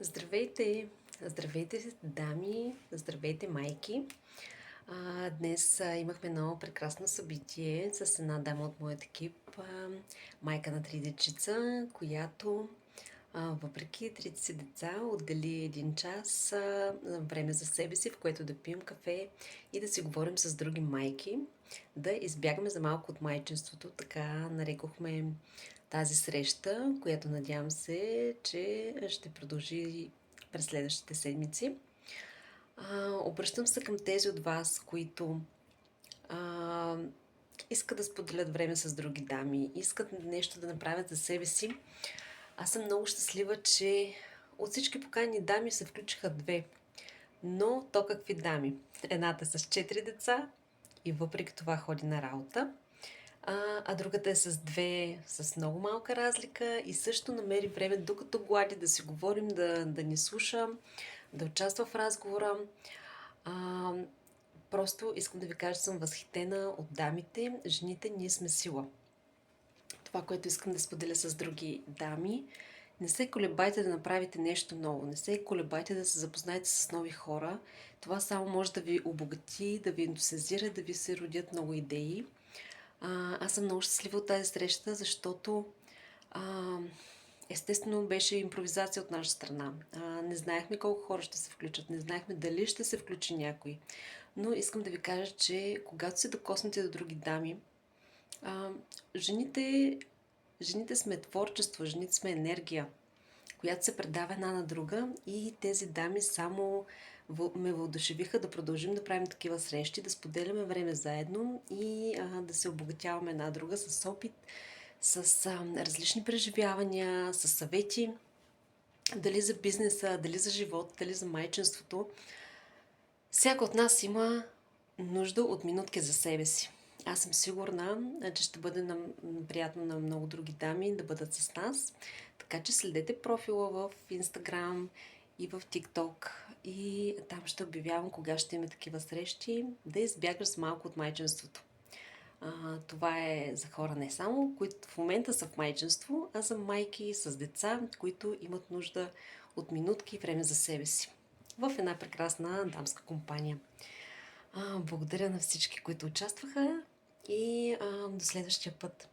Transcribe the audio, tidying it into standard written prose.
Здравейте! Здравейте, дами! Здравейте, майки! Днес имахме едно прекрасно събитие с една дама от моят екип, майка на 3 дечица, която въпреки трите си деца отдели един час време за себе си, в което да пием кафе и да си говорим с други майки, да избягаме за малко от майчинството. Така нарекохме тази среща, която надявам се, че ще продължи през следващите седмици. Обръщам се към тези от вас, които а, искат да споделят време с други дами, искат нещо да направят за себе си. Аз съм много щастлива, че от всички поканени дами се включиха две. Но то какви дами? Едната с 4 деца и въпреки това ходи на работа, а другата е с две, с много малка разлика и също намери време, докато глади, да си говорим, да ни слуша, да участва в разговора. А, Просто искам да ви кажа, че съм възхитена от дамите. Жените, ние сме сила. Това, което искам да споделя с други дами, не се колебайте да направите нещо ново, не се колебайте да се запознаете с нови хора. Това само може да ви обогати, да ви ентусиазира, да ви се родят много идеи. Аз съм много щастлива от тази среща, защото а, естествено беше импровизация от наша страна. Не знаехме колко хора ще се включат, не знаехме дали ще се включи някой. Но искам да ви кажа, че когато се докоснете до други дами, а, жените, жените сме творчество, жените сме енергия, която се предава една на друга и тези дами само ме въодушевиха да продължим да правим такива срещи, да споделяме време заедно и да се обогатяваме една друга с опит, с различни преживявания, с съвети, дали за бизнеса, дали за живота, дали за майчинството. Всяка от нас има нужда от минутки за себе си. Аз съм сигурна, че ще бъде приятно на много други дами да бъдат с нас. Така че следете профила в Instagram и в TikTok и там ще обявявам кога ще имаме такива срещи, да избягаш с малко от майчинството. Това е за хора не само, които в момента са в майчинство, а за майки с деца, които имат нужда от минутки и време за себе си. В една прекрасна дамска компания. Благодаря на всички, които участваха и до следващия път.